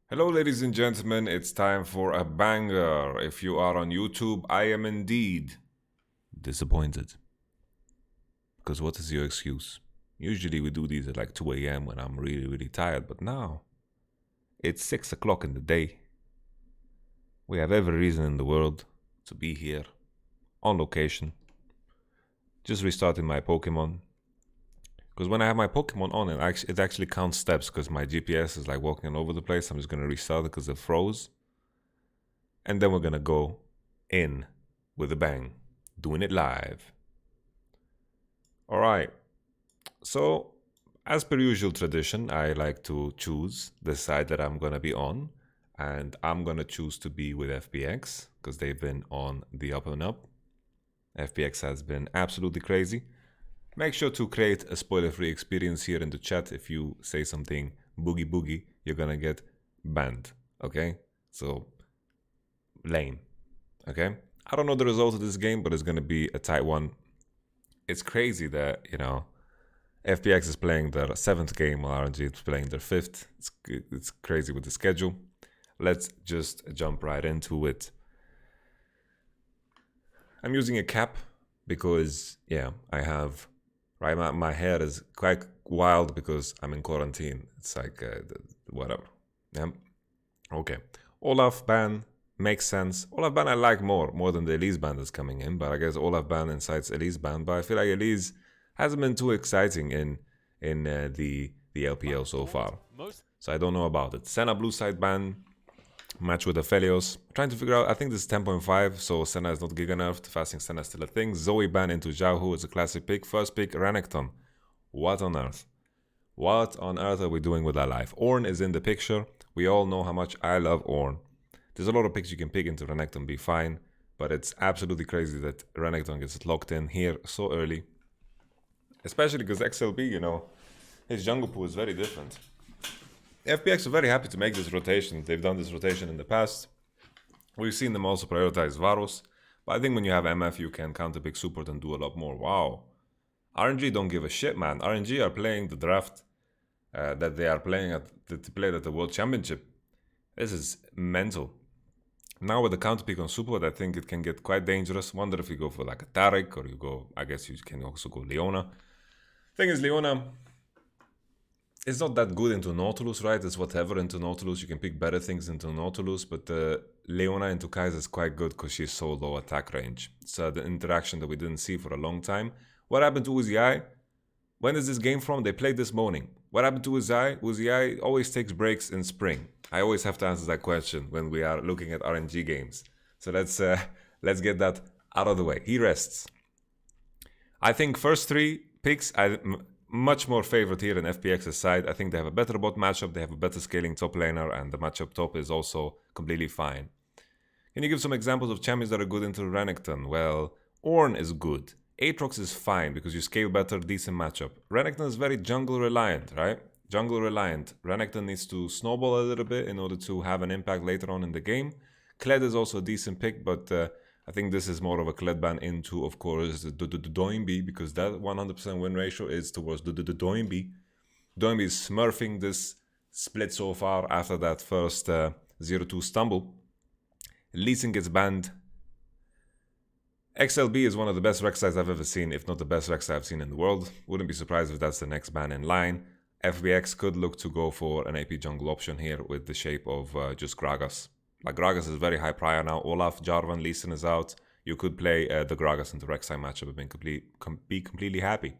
Hello ladies and gentlemen, it's time for a banger. If you are on YouTube, I am indeed disappointed. Because what is your excuse? Usually we do these at like 2 a.m. when I'm really tired, but now it's 6 o'clock in the day. We have every reason in the world to be here, on location. Just restarting my Pokemon. Because when I have my Pokemon on, it actually counts steps because my GPS is like walking all over the place. I'm just going to restart it because it froze. And then we're going to go in with a bang, doing it live. All right. So, as per usual tradition, I like to choose the side that I'm going to be on. And I'm going to choose to be with FPX because they've been on the up and up. FPX has been absolutely crazy. Make sure to create a spoiler-free experience here in the chat. If you say something boogie, you're gonna get banned, okay? So, lame, okay? I don't know the result of this game, but it's gonna be a tight one. It's crazy that, FPX is playing their 7th game while RNG is playing their 5th. It's crazy with the schedule. Let's just jump right into it. I'm using a cap because, I have... Right, my hair is quite wild because I'm in quarantine. It's like, whatever. Yeah. Okay. Olaf ban makes sense. Olaf ban I like more than the Elise ban that's coming in. But I guess Olaf ban incites Elise ban. But I feel like Elise hasn't been too exciting in the LPL so far. So I don't know about it. Senna blue side ban. Match with Aphelios. Trying to figure out, I think this is 10.5, so Senna is not giga nerfed. Fasting Senna is still a thing. Zoe ban into Zhao, is a classic pick. First pick, Renekton. What on earth? What on earth are we doing with our life? Ornn is in the picture. We all know how much I love Ornn. There's a lot of picks you can pick into Renekton, be fine. But it's absolutely crazy that Renekton gets locked in here so early. Especially because XLB, his jungle pool is very different. FPX are very happy to make this rotation. They've done this rotation in the past. We've seen them also prioritize Varus. But I think when you have MF, you can counterpick support and do a lot more. Wow. RNG don't give a shit, man. RNG are playing the draft that they are playing that played at the World Championship. This is mental. Now with the counterpick on support, I think it can get quite dangerous. Wonder if you go for like a Taric or you go, I guess you can also go Leona. Thing is, Leona... It's not that good into Nautilus, right? It's whatever into Nautilus. You can pick better things into Nautilus, but Leona into Kai'Sa is quite good because she's so low attack range. So the interaction that we didn't see for a long time. What happened to Uzi? When is this game from? They played this morning. What happened to Uzi? Uzi always takes breaks in spring. I always have to answer that question when we are looking at RNG games. So let's get that out of the way. He rests. I think first 3 picks... much more favorite here in FPX's side. I think they have a better bot matchup, they have a better scaling top laner, and the matchup top is also completely fine. Can you give some examples of champions that are good into Renekton? Well, Ornn is good. Aatrox is fine because you scale better, decent matchup. Renekton is very jungle reliant, right? Jungle reliant. Renekton needs to snowball a little bit in order to have an impact later on in the game. Kled is also a decent pick, but I think this is more of a Kled ban into, of course, the Doimbi, because that 100% win ratio is towards the Doimbi. Doimbi is smurfing this split so far after that first 0-2 stumble. Lee Sin gets banned. XLB is one of the best Rek'Sais I've ever seen, if not the best Rek'Sai I've seen in the world. Wouldn't be surprised if that's the next ban in line. FBX could look to go for an AP jungle option here with the shape of just Gragas. Like Gragas is very high prior now. Olaf, Jarvan, Lee Sin is out. You could play the Gragas into Rek'Sai matchup and be completely happy.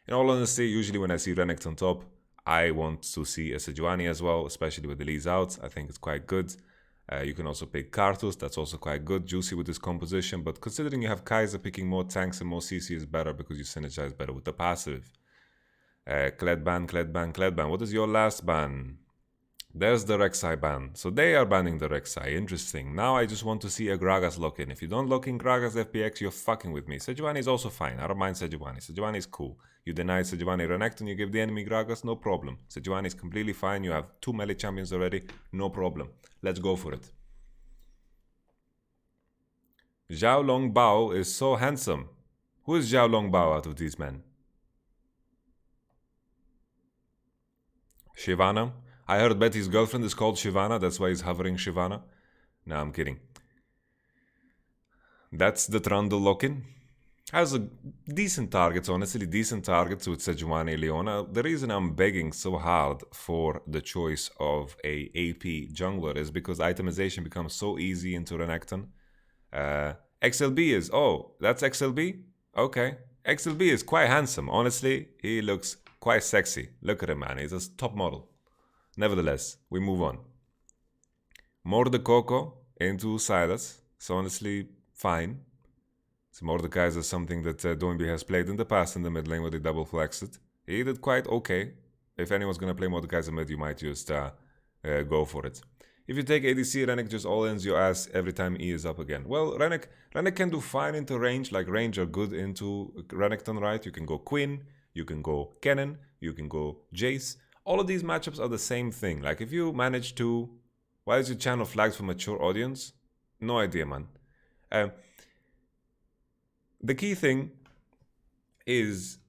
In all honesty, usually when I see Renekton top, I want to see a Sejuani as well, especially with the Lee's out. I think it's quite good. You can also pick Karthus, that's also quite good, juicy with this composition. But considering you have Kai'Sa, picking more tanks and more CC is better because you synergize better with the passive. Kled ban. What is your last ban? There's the Rek'Sai ban. So they are banning the Rek'Sai. Interesting. Now I just want to see a Gragas lock in. If you don't lock in Gragas FPX, you're fucking with me. Sejuani is also fine. I don't mind Sejuani. Sejuani is cool. You deny Sejuani Renekton, you give the enemy Gragas, no problem. Sejuani is completely fine. You have 2 melee champions already, no problem. Let's go for it. Zhao Long Bao is so handsome. Who is Zhao Long Bao out of these men? Shyvana? I heard Betty's girlfriend is called Shyvana, that's why he's hovering Shyvana. No, I'm kidding. That's the Trundle lock-in. Has a decent targets, honestly, decent targets with Sejuani Leona. The reason I'm begging so hard for the choice of a AP jungler is because itemization becomes so easy into Renekton. XLB is, oh, that's XLB? Okay. XLB is quite handsome, honestly. He looks quite sexy. Look at him, man. He's a top model. Nevertheless, we move on. Mordekoko into Silas. So honestly, fine. So Mordekaiser is something that Doinby has played in the past in the mid lane where they double flexed it. He did quite okay. If anyone's going to play Mordekaiser mid, you might just go for it. If you take ADC, Rennek just all-ins your ass every time E is up again. Well, Rennek can do fine into range, like range are good into Renekton, right? You can go Quinn, you can go Cannon, you can go Jace. All of these matchups are the same thing. Like if you manage to... Why is your channel flagged for mature audience? No idea, man. The key thing is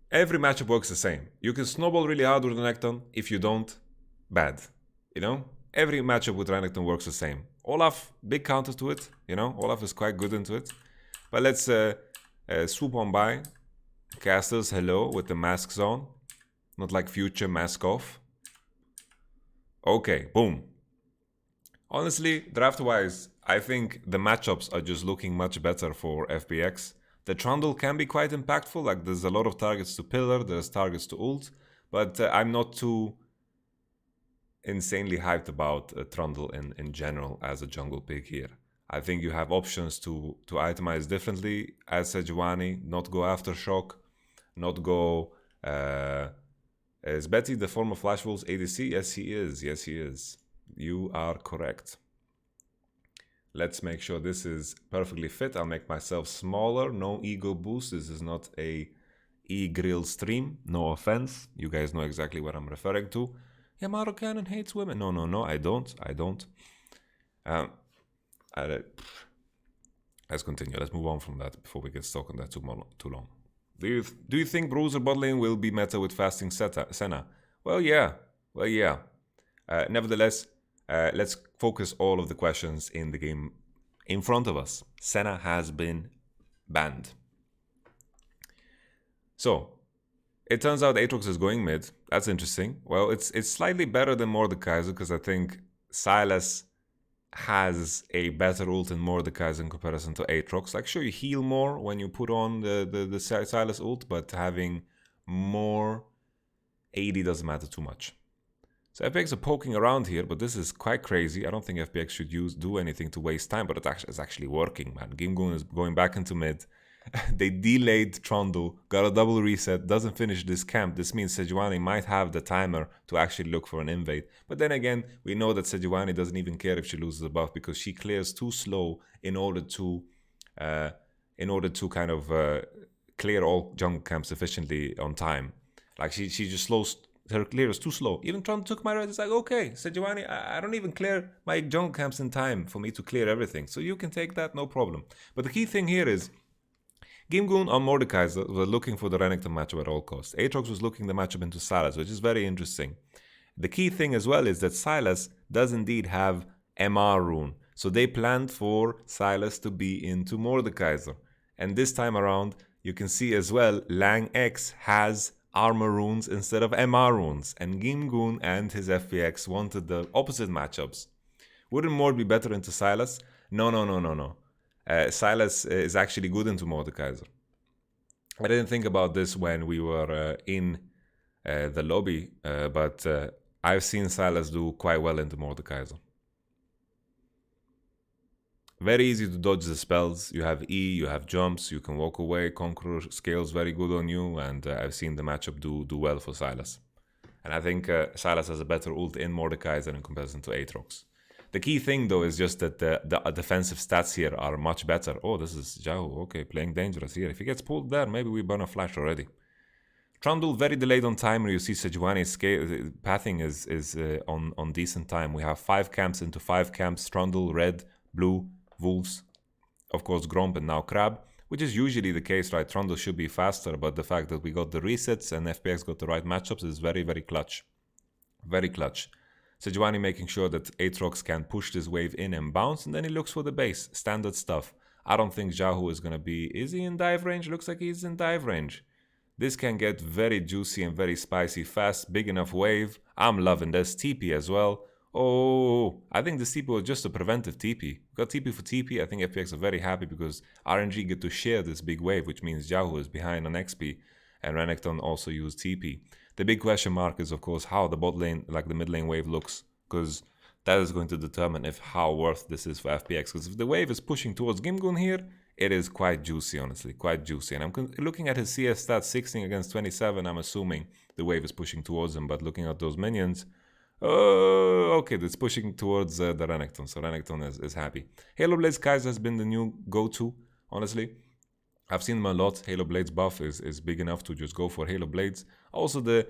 every matchup works the same. You can snowball really hard with Renekton. If you don't, bad. You know? Every matchup with Renekton works the same. Olaf, big counter to it. You know? Olaf is quite good into it. But let's swoop on by. Casters, hello, with the masks on. Not like future mask off. Okay, boom. Honestly, draft-wise, I think the matchups are just looking much better for FPX. The Trundle can be quite impactful, like there's a lot of targets to Pillar, there's targets to ult, but I'm not too insanely hyped about Trundle in general as a jungle pick here. I think you have options to itemize differently as Sejuani, not go after Shock, not go... is Betty the former Flash Wolves ADC? Yes, he is. Yes, he is. You are correct. Let's make sure this is perfectly fit. I'll make myself smaller. No ego boost. This is not a e-grill stream. No offense. You guys know exactly what I'm referring to. YamatoCannon hates women. No, I don't. Let's continue. Let's move on from that before we get stuck on that too long. Do you think Bruiser bot lane will be meta with fasting Senna? Well, yeah. Nevertheless, let's focus all of the questions in the game in front of us. Senna has been banned. So, it turns out Aatrox is going mid. That's interesting. Well, it's slightly better than Mordekaiser because I think Silas has a better ult in Mordekaiser in comparison to Aatrox. Like, sure, you heal more when you put on the Silas ult, but having more AD doesn't matter too much. So FPX are poking around here, but this is quite crazy. I don't think FPX should do anything to waste time, but it's actually working, man. Gimgoon is going back into mid. They delayed Trundle, got a double reset, doesn't finish this camp. This means Sejuani might have the timer to actually look for an invade. But then again, we know that Sejuani doesn't even care if she loses a buff because she clears too slow in order to kind of clear all jungle camps efficiently on time. Like she just slows. Her clear is too slow. Even Tron took my red. It's like, okay, Sejuani, I don't even clear my jungle camps in time for me to clear everything. So you can take that, no problem. But the key thing here is, Gimgoon on Mordekaiser were looking for the Renekton matchup at all costs. Aatrox was looking the matchup into Silas, which is very interesting. The key thing as well is that Silas does indeed have MR rune. So they planned for Silas to be into Mordekaiser. And this time around, you can see as well, Lang X has armor runes instead of MR runes, and Gimgoon and his FPX wanted the opposite matchups. Wouldn't Mord be better into Silas? No. Silas is actually good into Mordekaiser. I didn't think about this when we were in the lobby, but I've seen Silas do quite well into Mordekaiser. Very easy to dodge the spells. You have E, you have jumps, you can walk away. Conqueror scales very good on you, and I've seen the matchup do well for Silas. And I think Silas has a better ult in Mordekaiser in comparison to Aatrox. The key thing though is just that the defensive stats here are much better. Oh, this is Jahu, okay, playing dangerous here. If he gets pulled there, maybe we burn a flash already. Trundle very delayed on time. You see Sejuani's pathing is on decent time. We have 5 camps into 5 camps. Trundle, red, blue, Wolves, of course Gromp and now Crab, which is usually the case, right? Trundle should be faster, but the fact that we got the resets and FPX got the right matchups is very, very clutch. Very clutch. Sejuani making sure that Aatrox can push this wave in and bounce, and then he looks for the base. Standard stuff. I don't think Jahu is going to be... Is he in dive range? Looks like he's in dive range. This can get very juicy and very spicy fast. Big enough wave. I'm loving this. TP as well. Oh, I think this TP was just a preventive TP. We got TP for TP. I think FPX are very happy because RNG get to share this big wave, which means Jahu is behind on XP. And Renekton also used TP. The big question mark is, of course, how the bot lane, like the mid lane wave looks, because that is going to determine if how worth this is for FPX. Because if the wave is pushing towards Gimgun here, it is quite juicy, honestly, quite juicy. And I'm looking at his CS stats, 16 against 27. I'm assuming the wave is pushing towards him, but looking at those minions, oh, okay, that's pushing towards the Renekton. So Renekton is happy. Halo Blades Kaiser has been the new go-to, honestly. I've seen him a lot. Halo Blades buff is big enough to just go for Halo Blades. Also, the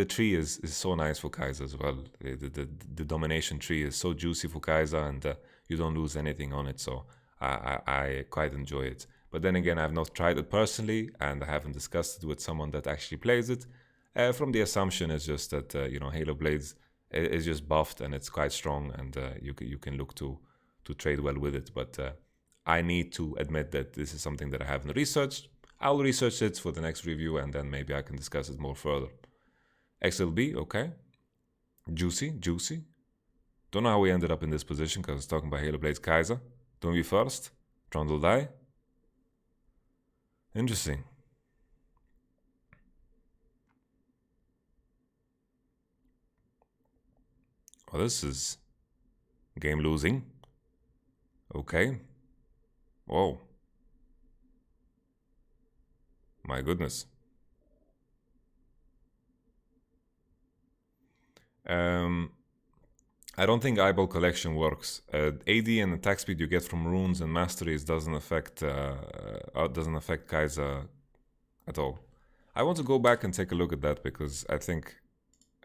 tree is so nice for Kaiser as well. The domination tree is so juicy for Kaiser, and you don't lose anything on it. So I quite enjoy it. But then again, I've not tried it personally, and I haven't discussed it with someone that actually plays it. From the assumption is just that Halo Blades is just buffed and it's quite strong, and you can look to trade well with it. But I need to admit that this is something that I haven't researched. I'll research it for the next review, and then maybe I can discuss it more further. XLB, okay. Juicy, juicy. Don't know how we ended up in this position, because I was talking about Halo Blades Kaiser. Don't we first? Trundle die. Interesting. Oh, this is game losing. Okay. Whoa. My goodness. I don't think eyeball collection works. AD and attack speed you get from runes and masteries doesn't affect Kaiser at all. I want to go back and take a look at that, because I think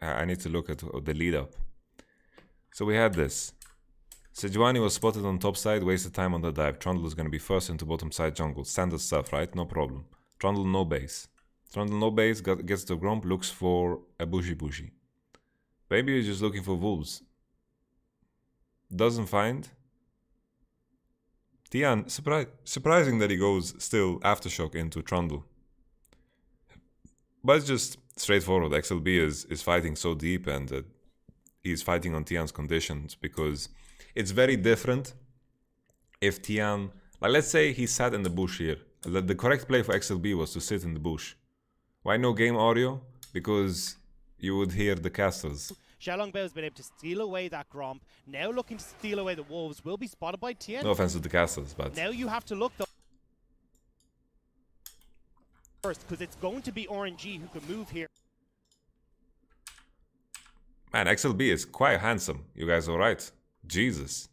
I need to look at the lead up. So we had this. Sejuani was spotted on top side, wasted time on the dive. Trundle is going to be first into bottom side jungle. Standard stuff, right? No problem. Trundle no base. Trundle no base, gets the Gromp, looks for a Bushi. Maybe he's just looking for wolves. Doesn't find. Tian, surprising that he goes still Aftershock into Trundle. But it's just straightforward. XLB is fighting so deep, and he's fighting on Tian's conditions, because it's very different if Tian... Like, let's say he sat in the bush here. The correct play for XLB was to sit in the bush. Why no game audio? Because you would hear the casters. Xiaolongbao has been able to steal away that Gromp. Now looking to steal away the Wolves. Will be spotted by Tian. No offense to the casters, but... Now you have to look first, because it's going to be RNG who can move here. Man, XLB is quite handsome. You guys alright? Jesus.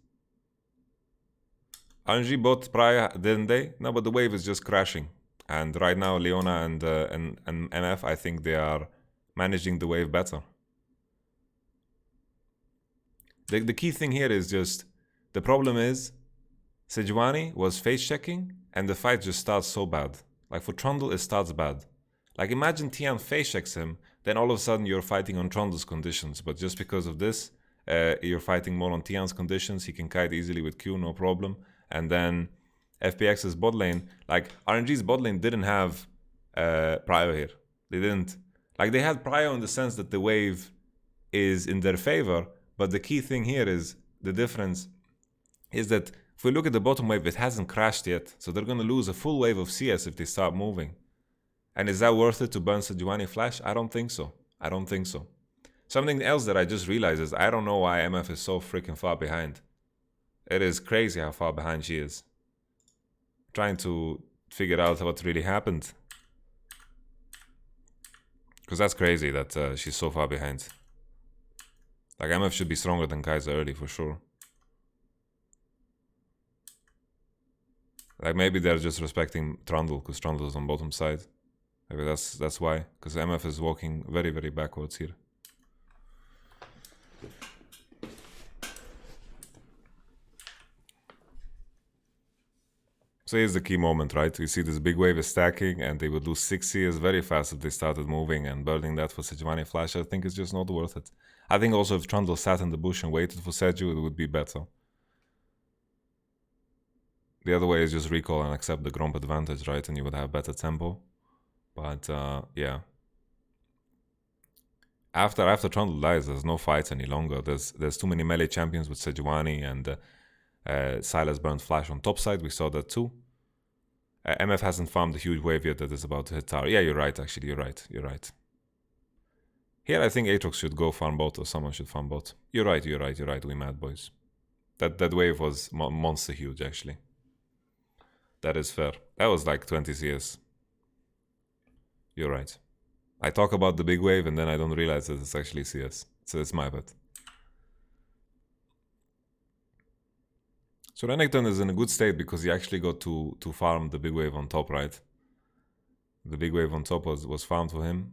RNG bought Praya, didn't they? No, but the wave is just crashing. And right now, Leona and MF, I think they are managing the wave better. The key thing here is just... The problem is, Sejuani was face checking, and the fight just starts so bad. Like for Trundle, it starts bad. Like imagine Tian face checks him, then all of a sudden you're fighting on Trundle's conditions. But just because of this, you're fighting more on Tian's conditions. He can kite easily with Q, no problem. And then FPX's bot lane, like RNG's bot lane didn't have Prio here. They didn't. Like they had Prio in the sense that the wave is in their favor. But the key thing here is, the difference is that if we look at the bottom wave, it hasn't crashed yet. So they're going to lose a full wave of CS if they start moving. And is that worth it to burn Sejuani Flash? I don't think so. I don't think so. Something else that I just realized is I don't know why MF is so freaking far behind. It is crazy how far behind she is. Trying to figure out what really happened. Because that's crazy that she's so far behind. Like MF should be stronger than Kaiser early for sure. Like maybe they're just respecting Trundle because Trundle is on bottom side. Maybe that's why. Because MF is walking very, very backwards here. So here's the key moment, right? You see this big wave is stacking and they would lose 6 CS very fast if they started moving, and burning that for Sejuani Flash, I think it's just not worth it. I think also if Trundle sat in the bush and waited for Seju, it would be better. The other way is just recall and accept the Gromp advantage, right? And you would have better tempo. But yeah. After Trundle dies, there's no fights any longer. There's too many melee champions with Sejuani, and Sylas burned Flash on top side. We saw that too. MF hasn't farmed the huge wave yet that is about to hit tower. Yeah, you're right, actually. You're right. Here, I think Aatrox should go farm bot, or someone should farm bot. You're right. We mad boys. That wave was monster huge, actually. That is fair. That was like 20 CS. You're right. I talk about the big wave and then I don't realize that it's actually CS. So it's my bad. So Renekton is in a good state because he actually got to farm the big wave on top, right? The big wave on top was farmed for him.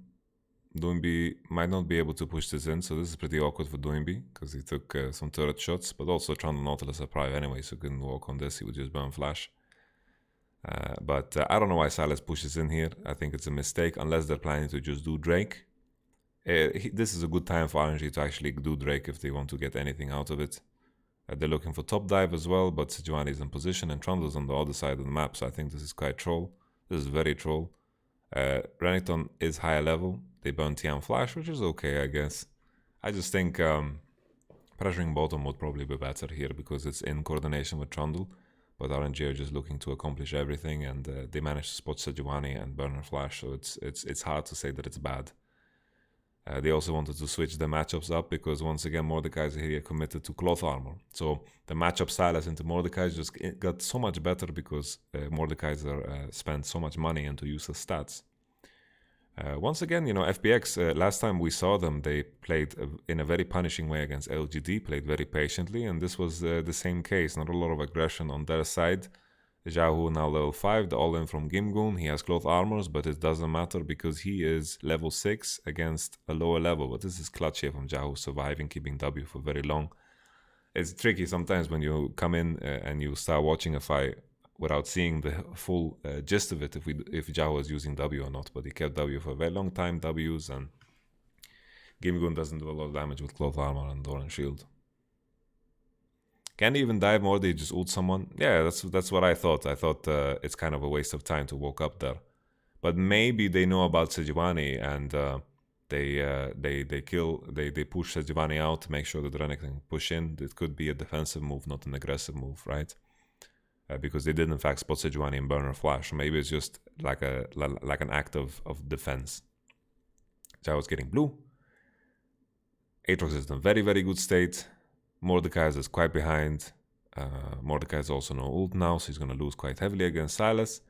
Doinbi might not be able to push this in, so this is pretty awkward for Doinbi because he took some turret shots, but also Trundle Nautilus are prior anyway, so couldn't walk on this, he would just burn Flash. But I don't know why Sylas pushes in here. I think it's a mistake, unless they're planning to just do Drake. This is a good time for RNG to actually do Drake if they want to get anything out of it. They're looking for top dive as well, but Sejuani is in position and Trundle's on the other side of the map, so I think this is quite troll. This is very troll. Renekton is higher level. They burn Tian Flash, which is okay, I guess. I just think pressuring bottom would probably be better here because it's in coordination with Trundle. But RNG are just looking to accomplish everything, and they managed to spot Sejuani and burn her Flash, so it's hard to say that it's bad. They also wanted to switch the matchups up because once again Mordekaiser here committed to cloth armor. So the matchup Sylas into Mordekaiser just got so much better because Mordekaiser spent so much money into useless stats. Once again, FPX, last time we saw them, they played in a very punishing way against LGD, played very patiently, and this was the same case. Not a lot of aggression on their side. Xiaohu now level 5, the all-in from Gimgoon. He has cloth armors, but it doesn't matter because he is level 6 against a lower level. But this is clutch here from Xiaohu, surviving, keeping W for very long. It's tricky sometimes when you come in and you start watching a fight without seeing the full gist of it, if Xiaohu is using W or not. But he kept W for a very long time, Ws, and Gimgoon doesn't do a lot of damage with cloth armor and Orange Shield. Can he even dive more? They just ult someone? Yeah, that's what I thought. I thought it's kind of a waste of time to walk up there. But maybe they know about Sejuani and they push Sejuani out to make sure that Renekton can push in. It could be a defensive move, not an aggressive move, right? Because they did in fact spot Sejuani and burn her Flash. Maybe it's just like an act of defense. Xiao's getting blue. Aatrox is in a very, very good state. Mordekaiser is quite behind. Mordekaiser is also no ult now, so he's going to lose quite heavily against Sylas.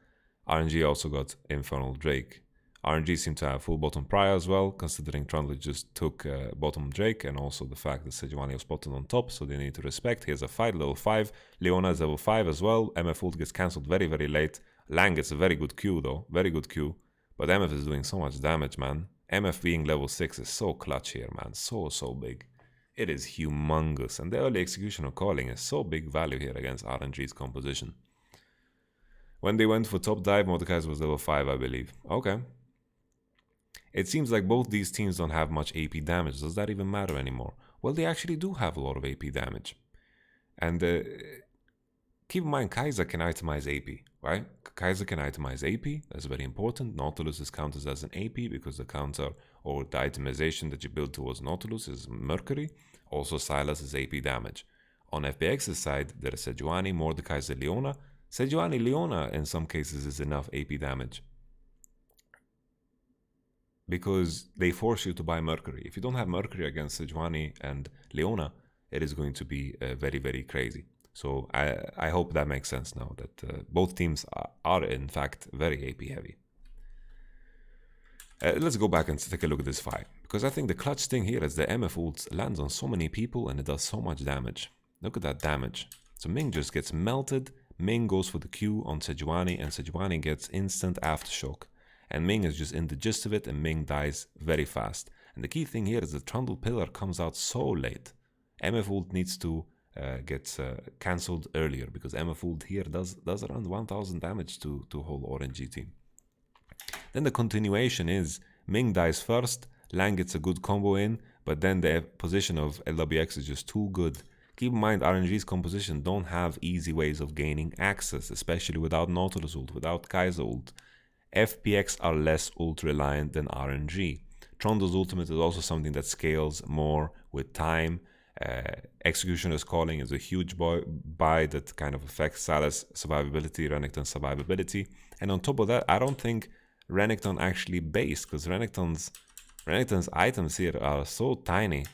RNG also got Infernal Drake. RNG seemed to have full bottom prior as well, considering Trundle just took bottom Drake, and also the fact that Sejuani was spotted on top, so they need to respect. Here's a fight, level 5. Leona is level 5 as well. MF ult gets cancelled very, very late. Lang gets a very good Q though, very good Q. But MF is doing so much damage, man. MF being level 6 is so clutch here, man. So big. It is humongous, and the early execution of calling is so big value here against RNG's composition. When they went for top dive, Mordekaiser was level 5, I believe. Okay. It seems like both these teams don't have much AP damage. Does that even matter anymore? Well, they actually do have a lot of AP damage. And keep in mind, Kaiser can itemize AP, right? Kaiser can itemize AP. That's very important. Nautilus is counted as an AP because the counter or the itemization that you build towards Nautilus is Mercury. Also, Sylas is AP damage. On FPX's side, there is Sejuani, Mordekaiser, Leona. Sejuani, Leona in some cases is enough AP damage, because they force you to buy Mercury. If you don't have Mercury against Sejuani and Leona, it is going to be very, very crazy. So I hope that makes sense now, that both teams are in fact very AP heavy. Let's go back and take a look at this fight, because I think the clutch thing here is the MF ult lands on so many people and it does so much damage. Look at that damage. So Ming just gets melted. Ming goes for the Q on Sejuani, and Sejuani gets instant aftershock. And Ming is just in the gist of it, and Ming dies very fast. And the key thing here is the Trundle Pillar comes out so late. MF ult needs to gets cancelled earlier, because MF ult here does around 1000 damage to whole RNG team. Then the continuation is Ming dies first, Lang gets a good combo in, but then the position of LWX is just too good. Keep in mind, RNG's composition don't have easy ways of gaining access, especially without Nautilus ult, without Kaiser ult. FPX are less ult reliant than RNG. Trundle's ultimate is also something that scales more with time. Executioner's Calling is a huge buy that kind of affects Sylas survivability, Renekton's survivability. And on top of that, I don't think Renekton actually based, because Renekton's items here are so tiny.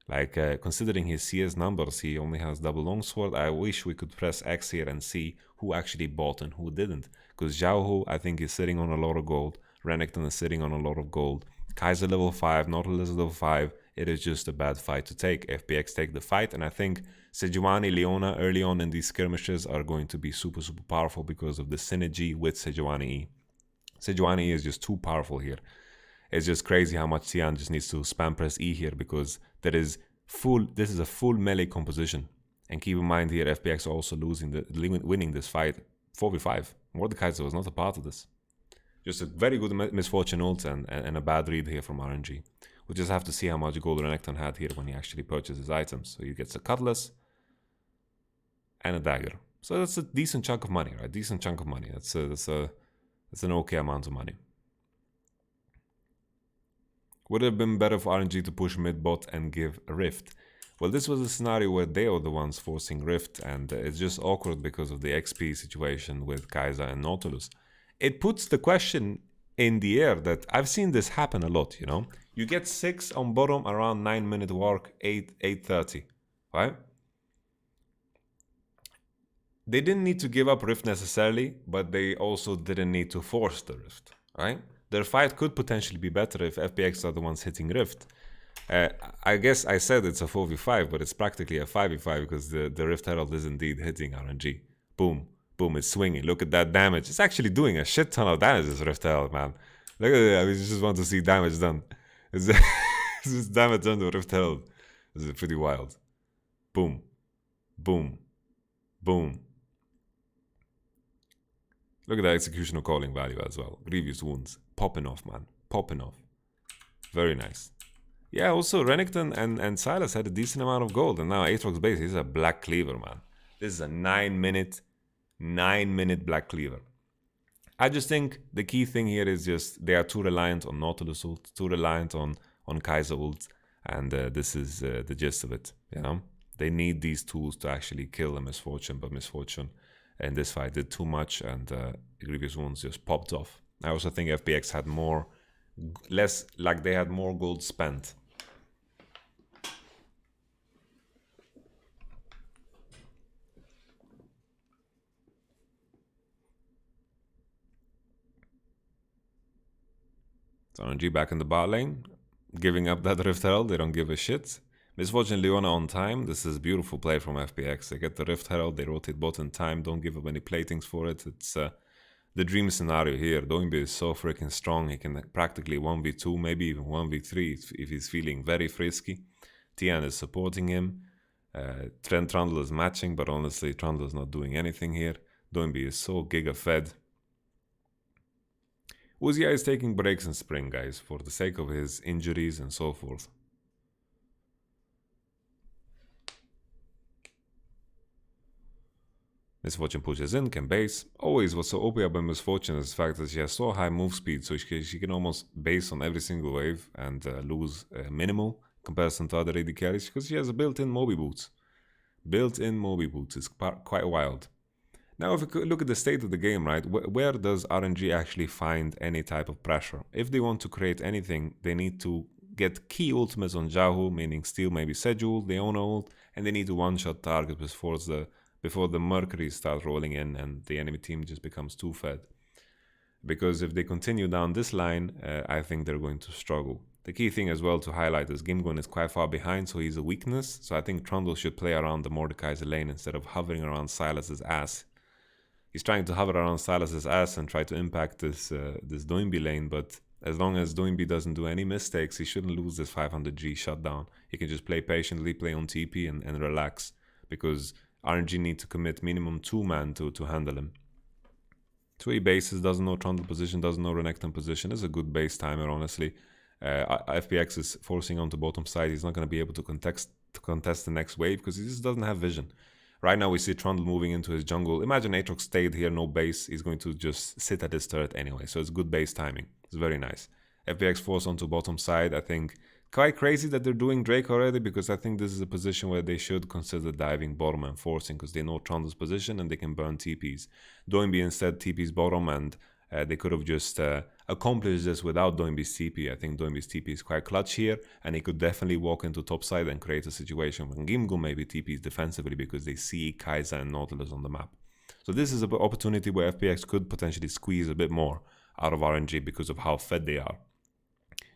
Like, considering his CS numbers, he only has double longsword. I wish we could press X here and see who actually bought and who didn't. Because Xiaohu, I think, is sitting on a lot of gold. Renekton is sitting on a lot of gold. Kaiser level 5, Nautilus level 5. It is just a bad fight to take. FPX take the fight, and I think Sejuani, Leona early on in these skirmishes are going to be super, super powerful because of the synergy with Sejuani E. Sejuani E is just too powerful here. It's just crazy how much Tian just needs to spam press E here, because this is a full melee composition. And keep in mind here, FPX are also winning this fight 4v5. Mordekaiser was not a part of this. Just a very good misfortune ult and a bad read here from RNG. We'll just have to see how much gold Renekton had here when he actually purchased his items. So he gets a cutlass and a dagger. So that's a decent chunk of money, right? Decent chunk of money. That's an okay amount of money. Would it have been better for RNG to push mid-bot and give Rift? Well, this was a scenario where they are the ones forcing Rift, and it's just awkward because of the XP situation with Kaiser and Nautilus. It puts the question in the air that I've seen this happen a lot, you know? You get 6 on bottom around 9-minute wark, 8:30, right? They didn't need to give up Rift necessarily, but they also didn't need to force the Rift, right? Their fight could potentially be better if FPX are the ones hitting Rift. I guess I said it's a 4v5, but it's practically a 5v5 because the Rift Herald is indeed hitting RNG. Boom, boom, it's swinging. Look at that damage. It's actually doing a shit ton of damage, this Rift Herald, man. Look at it. I just want to see damage done. It's just damage done to Rift Herald. This is pretty wild. Boom, boom, boom. Look at that executional calling value as well. Grievous wounds. Popping off, man. Popping off. Very nice. Yeah, also Renekton and Sylas had a decent amount of gold. And now Aatrox base, he's a black cleaver, man. This is a 9-minute black cleaver. I just think the key thing here is just they are too reliant on Nautilus ult, too reliant on Kaiser ult. And this is the gist of it, you know? They need these tools to actually kill a Misfortune, but Misfortune in this fight did too much, and Grievous Wounds just popped off. I also think FPX had they had more gold spent. So RNG back in the bot lane, giving up that Rift Herald, they don't give a shit. Misfortune Leona on time, this is beautiful play from FPX. They get the Rift Herald, they rotate bot in time, don't give up any platings for it. It's the dream scenario here. Doinby is so freaking strong, he can practically 1v2, maybe even 1v3 if he's feeling very frisky. Tian is supporting him. Trundle is matching, but honestly Trundle is not doing anything here. Doinby is so giga fed. Uzia is taking breaks in spring, guys, for the sake of his injuries and so forth. Misfortune pushes in, can base. Always what's so OP about Misfortune is the fact that she has so high move speed, so she can almost base on every single wave and lose minimal comparison to other AD carries because she has a built-in Moby Boots. Built-in Moby Boots is quite wild. Now if we could look at the state of the game, right, where does RNG actually find any type of pressure? If they want to create anything, they need to get key ultimates on Xiaohu, meaning steal maybe Seju, Leona ult, and they need to one-shot target before the Mercury starts rolling in and the enemy team just becomes too fed. Because if they continue down this line, I think they're going to struggle. The key thing as well to highlight is Gimgon is quite far behind, so he's a weakness. So I think Trundle should play around the Mordekaiser lane instead of hovering around Sylas's ass. He's trying to hover around Sylas's ass and try to impact this Doinby lane, but as long as Doinby doesn't do any mistakes, he shouldn't lose this 500G shutdown. He can just play patiently, play on TP and relax. because RNG need to commit minimum 2 man to handle him. 3 bases, doesn't know Trundle position, doesn't know Renekton position. Is a good base timer, honestly. FPX is forcing onto bottom side. He's not going to be able to contest the next wave because he just doesn't have vision. Right now we see Trundle moving into his jungle. Imagine Aatrox stayed here, no base. He's going to just sit at his turret anyway. So it's good base timing. It's very nice. FPX force onto bottom side. I think quite crazy that they're doing Drake already, because I think this is a position where they should consider diving bottom and forcing, because they know Trundle's position and they can burn TPs. Doinby instead TP's bottom, and they could have just accomplished this without Doinby's TP. I think Doinby's TP is quite clutch here, and he could definitely walk into top side and create a situation when Gimgo maybe TPs defensively because they see Kai'Sa and Nautilus on the map. So this is an opportunity where FPX could potentially squeeze a bit more out of RNG because of how fed they are.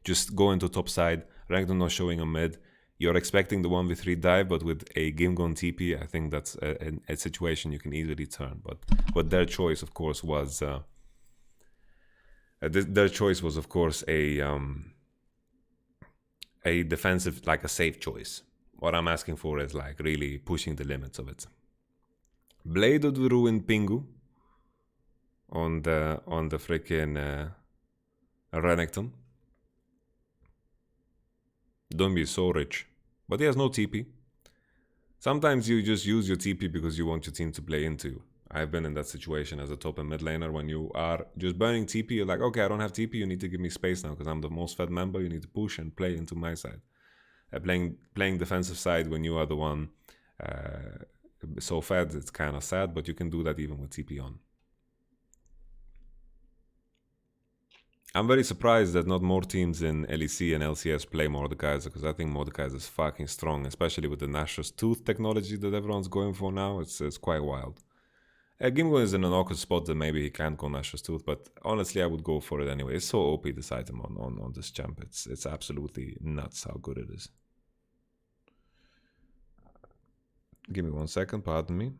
Just go into top side, Renekton not showing a mid. You're expecting the 1v3 dive, but with a Gimgo TP, I think that's a situation you can easily turn. But their choice, of course, was... their choice was, of course, a defensive, like a safe choice. What I'm asking for is like really pushing the limits of it. Blade of the Ruined Pingu on the freaking Renekton. Doinby is so rich, but he has no TP. Sometimes you just use your TP because you want your team to play into you. I've been in that situation as a top and mid laner. When you are just burning TP, you're like, okay, I don't have TP, you need to give me space now because I'm the most fed member. You need to push and play into my side. Playing defensive side when you are the one so fed, it's kind of sad, but you can do that even with TP on. I'm very surprised that not more teams in LEC and LCS play Mordekaiser, because I think Mordekaiser is fucking strong, especially with the Nashor's Tooth technology that everyone's going for now. It's quite wild. Gimgo is in an awkward spot that maybe he can't go Nashor's Tooth, but honestly I would go for it anyway. It's so OP, this item on this champ. It's absolutely nuts how good it is. Give me 1 second, pardon me.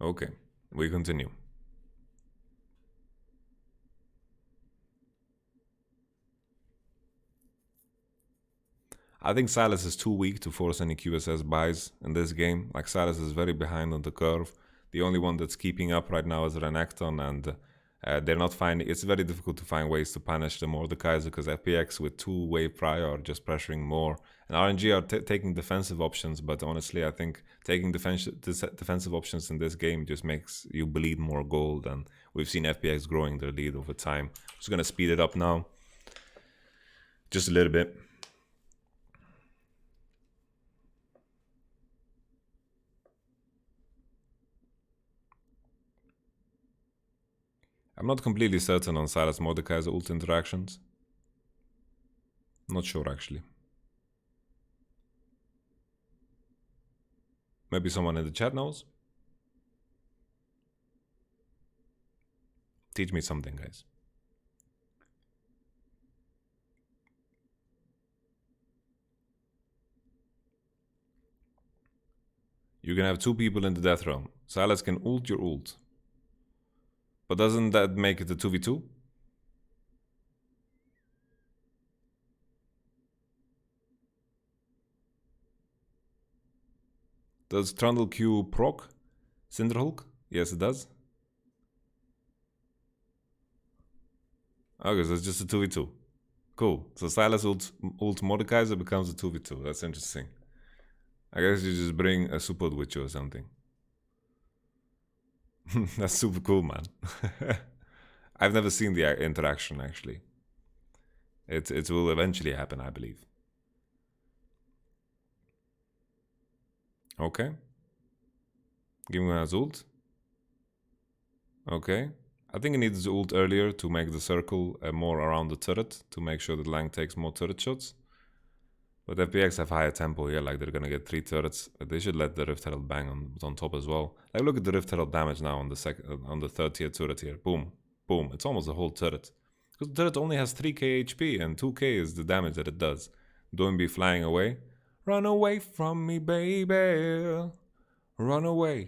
Okay, we continue. I think Sylas is too weak to force any QSS buys in this game. Like, Sylas is very behind on the curve. The only one that's keeping up right now is Renekton, and they're not finding... It's very difficult to find ways to punish the Mordekaiser, because FPX with 2 wave prior are just pressuring more. And RNG are taking defensive options, but honestly I think taking defensive options in this game just makes you bleed more gold, and we've seen FPX growing their lead over time. I'm just gonna speed it up now. Just a little bit. I'm not completely certain on Sylas Mordekaiser ult interactions. Not sure actually. Maybe someone in the chat knows? Teach me something, guys. You can have 2 people in the death realm. Sylas can ult your ult. But doesn't that make it a 2v2? Does Trundle Q proc Cinderhulk? Yes, it does. Okay, so it's just a 2v2. Cool. So Sylas ult Mordekaiser becomes a 2v2. That's interesting. I guess you just bring a support with you or something. That's super cool, man. I've never seen the interaction, actually. It will eventually happen, I believe. Okay. Gimgo has ult. Okay. I think he needs the ult earlier to make the circle more around the turret, to make sure that Lang takes more turret shots. But FPX have higher tempo here, like they're gonna get 3 turrets. But they should let the Rift Herald bang on top as well. Like, look at the Rift Herald damage now on the 3rd tier turret here. Boom. Boom. It's almost a whole turret. Because the turret only has 3k HP and 2k is the damage that it does. Doinby flying away. Run away from me, baby. Run away.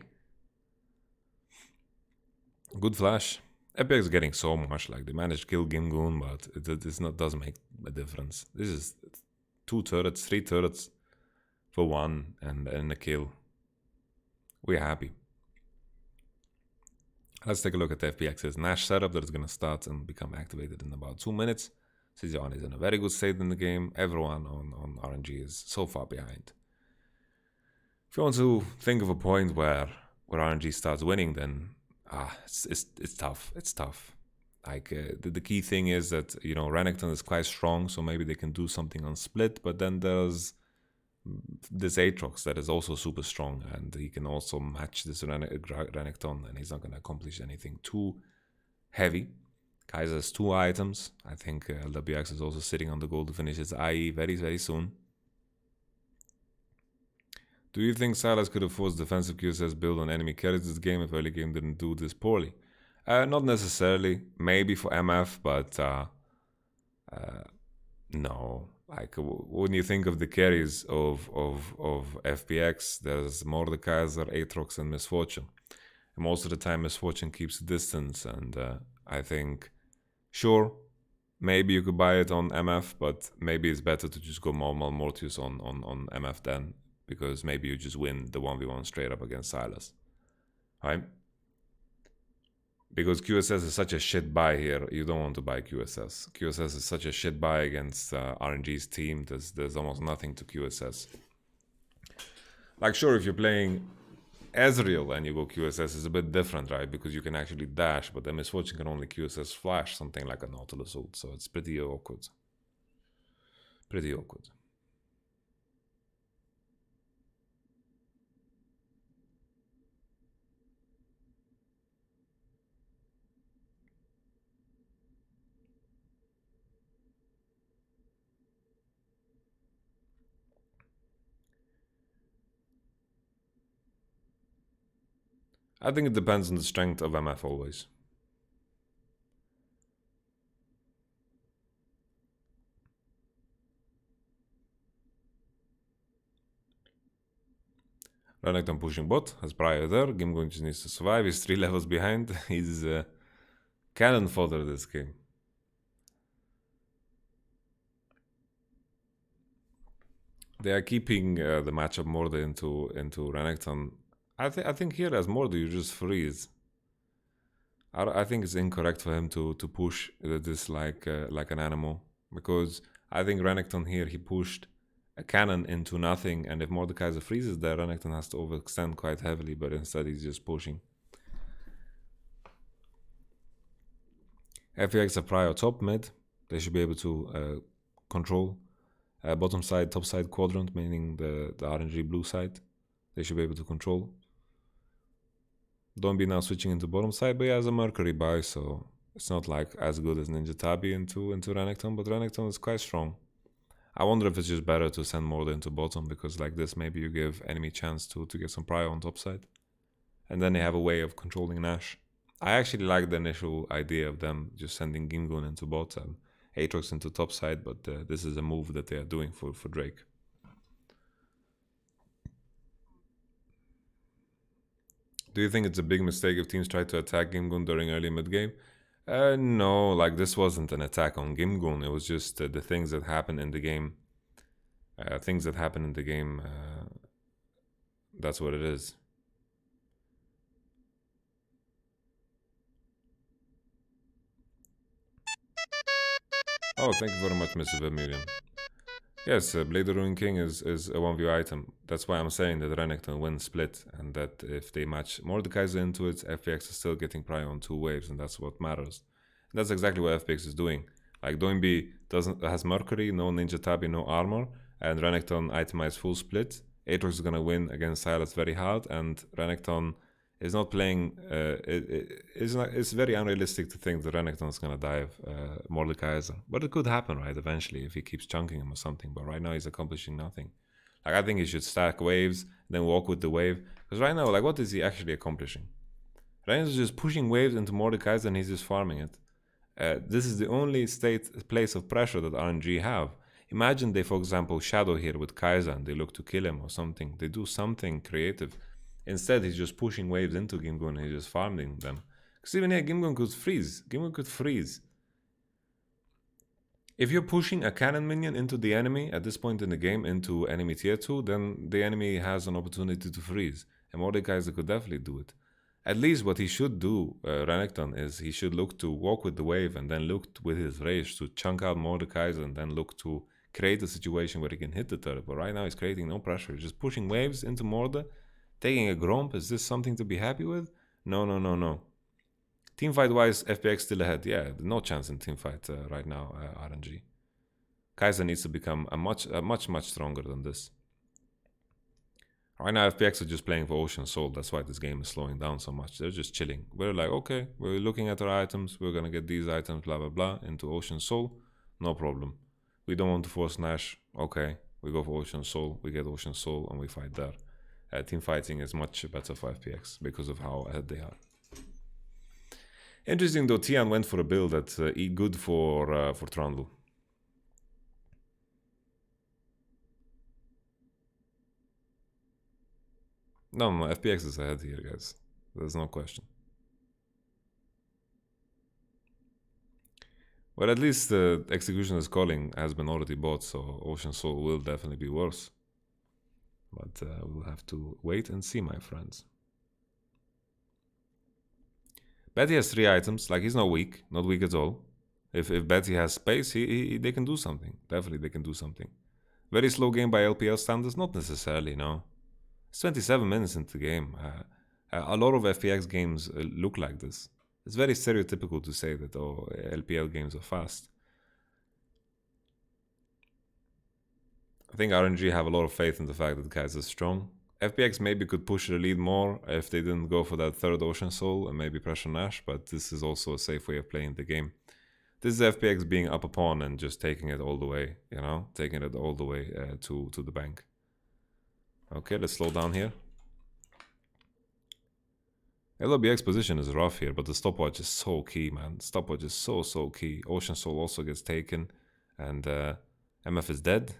Good flash. FPX is getting so much. Like, they managed to kill Gimgoon, but it doesn't make a difference. This is 2 turrets, 3 turrets for 1 and a kill. We're happy. Let's take a look at the FPX's Nash setup that is going to start and become activated in about 2 minutes. Sijon is in a very good state in the game. Everyone on RNG is so far behind. If you want to think of a point where RNG starts winning, then it's tough. It's tough. Like, the key thing is that, you know, Renekton is quite strong, so maybe they can do something on split, but then there's this Aatrox that is also super strong, and he can also match this Renekton, and he's not going to accomplish anything too heavy. Kaiser has 2 items. I think LWX is also sitting on the goal to finish his IE very, very soon. Do you think Sylas could have forced defensive QSS build on enemy carries this game if early game didn't do this poorly? Not necessarily. Maybe for MF, but no. Like, when you think of the carries of FPX, there's Mordekaiser, Aatrox, and Misfortune. And most of the time, Misfortune keeps distance, and I think, sure, maybe you could buy it on MF, but maybe it's better to just go Mortius on MF then, because maybe you just win the 1v1 straight up against Sylas. Right? Because QSS is such a shit buy here, you don't want to buy QSS. QSS is such a shit buy against RNG's team. There's almost nothing to QSS. Like, sure, if you're playing Ezreal and you go QSS, is a bit different, right? Because you can actually dash, but the Misfortune can only QSS flash, something like a Nautilus ult. So it's pretty awkward. Pretty awkward. I think it depends on the strength of MF always. Renekton pushing bot, has Prior there. Gimgoon just needs to survive. He's 3 levels behind. He's cannon fodder this game. They are keeping the matchup Morde into Renekton. I think here as Morde you just freeze. I think it's incorrect for him to push this like an animal, because I think Renekton here, he pushed a cannon into nothing, and if Mordekaiser freezes there, Renekton has to overextend quite heavily, but instead he's just pushing. FPX are prior top mid. They should be able to control bottom side, top side quadrant, meaning the RNG blue side. They should be able to control. Don't be now switching into bottom side, but he has a Mercury buy, so it's not like as good as Ninja Tabi into Renekton, but Renekton is quite strong. I wonder if it's just better to send Morde into bottom, because like this maybe you give enemy chance to get some prio on top side. And then they have a way of controlling Nash. I actually like the initial idea of them just sending Gimgoon into bot and Aatrox into top side, but this is a move that they are doing for Drake. Do you think it's a big mistake if teams try to attack Gimgoon during early mid-game? No, like this wasn't an attack on Gimgoon. It was just the things that happen in the game. That's what it is. Oh, thank you very much, Mr. Vermilion. Yes, Blade of the Ruined King is a 1v item. That's why I'm saying that Renekton wins split, and that if they match Mordekaiser into it, FPX is still getting prio on 2 waves, and that's what matters. And that's exactly what FPX is doing. Like, Doinby has Mercury, no Ninja Tabi, no armor, and Renekton itemized full split. Aatrox is gonna win against Sylas very hard, and Renekton is not playing. It's very unrealistic to think that Renekton is gonna dive Mordekaiser, but it could happen, right? Eventually, if he keeps chunking him or something. But right now, he's accomplishing nothing. Like, I think he should stack waves, then walk with the wave. Because right now, like, what is he actually accomplishing? Right now, he's just pushing waves into Mordekaiser, and he's just farming it. This is the only place of pressure that RNG have. Imagine they, for example, shadow here with Kaiser, and they look to kill him or something. They do something creative. Instead, he's just pushing waves into Gimgoon and he's just farming them. Because even here, Gimgon could freeze. Gimgon could freeze. If you're pushing a cannon minion into the enemy at this point in the game, into enemy tier 2, then the enemy has an opportunity to freeze. And Mordekaiser could definitely do it. At least what he should do, Renekton, is he should look to walk with the wave and then look with his rage to chunk out Mordekaiser and then look to create a situation where he can hit the turret. But right now he's creating no pressure. He's just pushing waves into Morde, taking a Gromp. Is this something to be happy with? No, no, no, no. Teamfight-wise, FPX still ahead. Yeah, no chance in teamfight right now, RNG. Kaiser needs to become much stronger than this. Right now, FPX are just playing for Ocean Soul. That's why this game is slowing down so much. They're just chilling. We're like, okay, we're looking at our items. We're going to get these items, blah, blah, blah, into Ocean Soul. No problem. We don't want to force Nash. Okay, we go for Ocean Soul. We get Ocean Soul and we fight there. Team fighting is much better for FPX because of how ahead they are. Interesting though, Tian went for a build that's good for Trundle. No, FPX is ahead here, guys. There's no question. Well, at least the Executioner's Calling has been already bought, so Ocean Soul will definitely be worse. But we'll have to wait and see, my friends. Betty has 3 items. Like, he's not weak at all. If Betty has space, they can do something. Definitely, they can do something. Very slow game by LPL standards? Not necessarily, no. It's 27 minutes into the game. A lot of FPX games look like this. It's very stereotypical to say that LPL games are fast. I think RNG have a lot of faith in the fact that the guys are strong. FPX maybe could push the lead more if they didn't go for that third Ocean Soul and maybe pressure Nash, but this is also a safe way of playing the game. This is FPX being up a pawn and just taking it all the way, you know? Taking it all the way to the bank. Okay, let's slow down here. LOBX position is rough here, but the stopwatch is so key, man. Stopwatch is so key. Ocean Soul also gets taken, and MF is dead.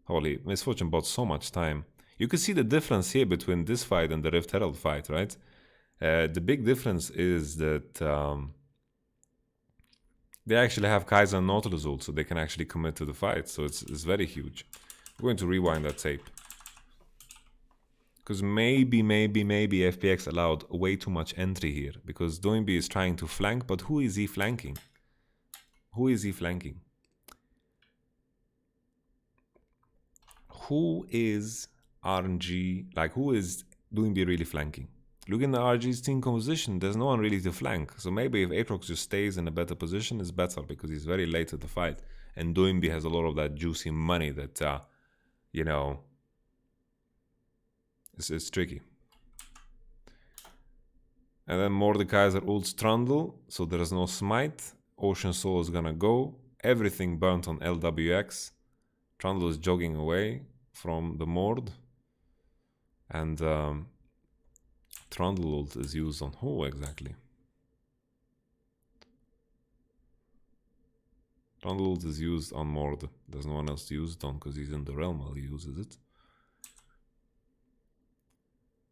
Holy, Misfortune bought so much time. You can see the difference here between this fight and the Rift Herald fight, right? The big difference is that they actually have Kaiser and Nautilus ult, so they can actually commit to the fight. So it's very huge. We're going to rewind that tape. Because maybe FPX allowed way too much entry here. Because Doinby is trying to flank, but who is he flanking? Who is he flanking? Who is RNG, like who is Doinby really flanking? Look in the RG's team composition, there's no one really to flank. So maybe if Aatrox just stays in a better position, it's better because he's very late to the fight. And Doinby has a lot of that juicy money that, you know, it's tricky. And then Mordekaiser ults Trundle, so there is no smite. Ocean Soul is gonna go. Everything burnt on LWX. Trundle is jogging away from the Mord. And Trundle ult is used on who exactly? Trundle ult is used on Mord. There's no one else to use it on because he's in the realm while he uses it.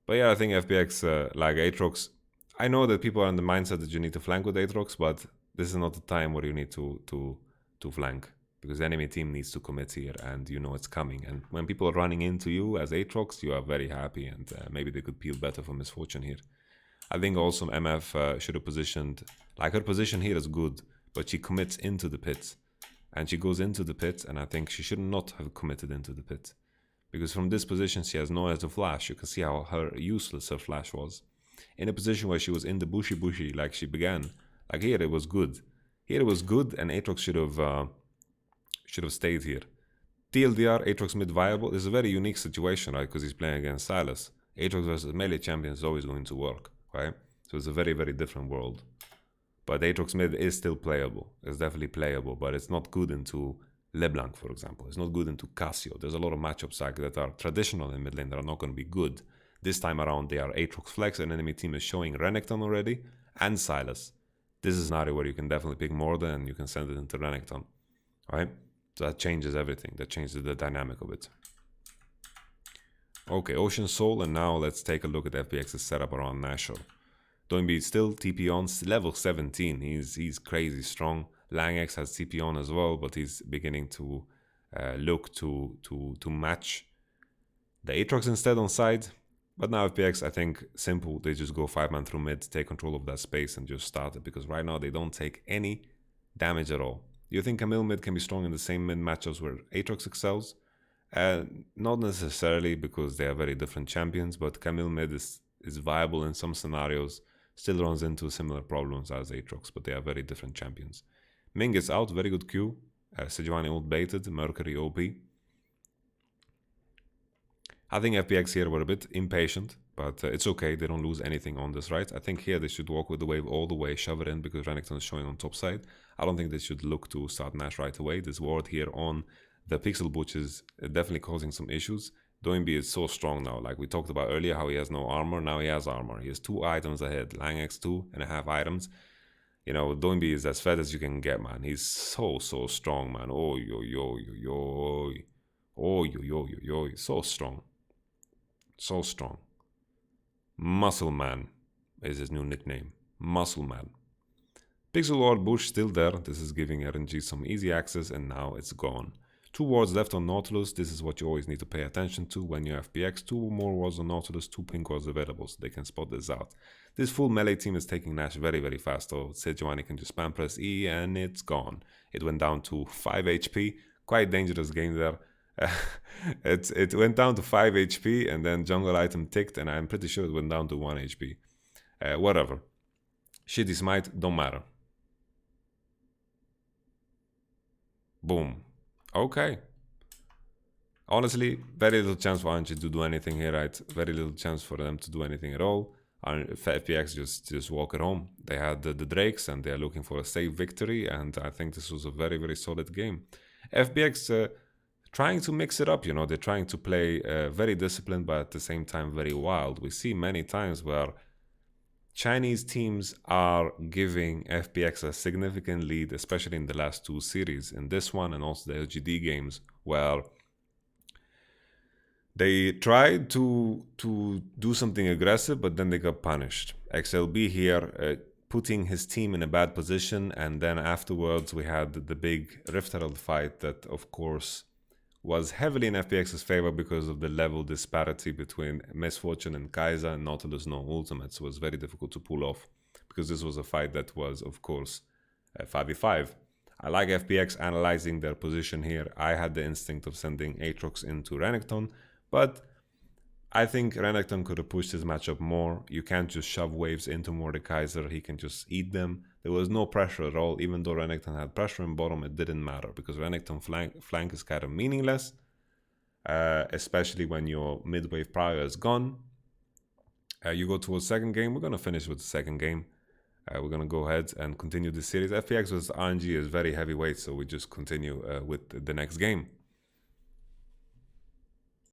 But yeah, I think FPX, like Aatrox, I know that people are in the mindset that you need to flank with Aatrox, but this is not the time where you need to flank. Because the enemy team needs to commit here and you know it's coming. And when people are running into you as Aatrox, you are very happy and maybe they could peel better for Misfortune here. I think also MF should have positioned, like her position here is good, but she commits into the pit. And she goes into the pit and I think she should not have committed into the pit. Because from this position she has nowhere to flash. You can see how useless her flash was. In a position where she was in the bushy like she began. Like here it was good. Here it was good and Aatrox should have stayed here. TLDR, Aatrox mid viable is a very unique situation, right? Because he's playing against Silas. Aatrox versus melee champion is always going to work, right? So it's a very different world. But Aatrox mid is still playable. It's definitely playable, but it's not good into LeBlanc, for example. It's not good into Cassio. There's a lot of matchups like that are traditional in mid lane that are not going to be good. This time around, they are Aatrox flex, and enemy team is showing Renekton already, and Silas. This is an area where you can definitely pick Morden and you can send it into Renekton, right? So that changes everything. That changes the dynamic of it. Okay, Ocean Soul, and now let's take a look at FPX's setup around Nashor. Doinby still TP on, level 17. He's crazy strong. Langx has TP on as well, but he's beginning to look to match the Aatrox instead on side. But now FPX, I think, simple. They just go 5-man through mid, take control of that space, and just start it. Because right now they don't take any damage at all. You think Camille mid can be strong in the same mid matchups where Aatrox excels? Not necessarily, because they are very different champions. But Camille mid is viable in some scenarios. Still runs into similar problems as Aatrox, but they are very different champions. Ming is out, very good Q. Sejuani ult baited, Mercury OP. I think FPX here were a bit impatient, but it's okay. They don't lose anything on this, right? I think here they should walk with the wave all the way, shove it in, because Renekton is showing on top side. I don't think they should look to start Nash right away. This ward here on the Pixel Butch is definitely causing some issues. Doinby is so strong now. Like we talked about earlier, how he has no armor. Now he has armor. He has 2 items ahead. Langx 2.5 items. You know, Doinby is as fed as you can get, man. He's so strong, man. Oh, yo, yo, yo, yo. Oh, yo, yo, yo, yo. So strong. So strong. Muscle Man is his new nickname. Muscle Man. Pixel Ward Bush still there. This is giving RNG some easy access, and now it's gone. 2 wards left on Nautilus. This is what you always need to pay attention to when you have FPX. 2 more wards on Nautilus, 2 pink wards available, so they can spot this out. This full melee team is taking Nash very, very fast, so Sejuani can just spam press E and it's gone. It went down to 5 HP. Quite dangerous game there. It went down to 5 HP, and then jungle item ticked, and I'm pretty sure it went down to 1 HP. Whatever. Shitty smite, don't matter. Boom. Okay. Honestly, very little chance for RNG to do anything here, right? Very little chance for them to do anything at all. FPX just walk it home. They had the Drakes, and they're looking for a safe victory, and I think this was a very, very solid game. FPX trying to mix it up, you know, they're trying to play very disciplined, but at the same time very wild. We see many times where Chinese teams are giving FPX a significant lead, especially in the last 2 series, in this one and also the LGD games, where they tried to do something aggressive, but then they got punished. XLB here putting his team in a bad position, and then afterwards we had the big Rift Herald fight that, of course, was heavily in FPX's favor because of the level disparity between Misfortune and Kaiser, and Nautilus no ultimate, so it was very difficult to pull off, because this was a fight that was, of course, 5v5. I like FPX analyzing their position here. I had the instinct of sending Aatrox into Renekton, but I think Renekton could have pushed his matchup more. You can't just shove waves into Mordekaiser. He can just eat them. There was no pressure at all. Even though Renekton had pressure in bottom, it didn't matter, because Renekton flank is kind of meaningless, especially when your mid-wave prior is gone. You go towards second game. We're going to finish with the second game. We're going to go ahead and continue this series. FPX versus RNG is very heavyweight, so we just continue with the next game.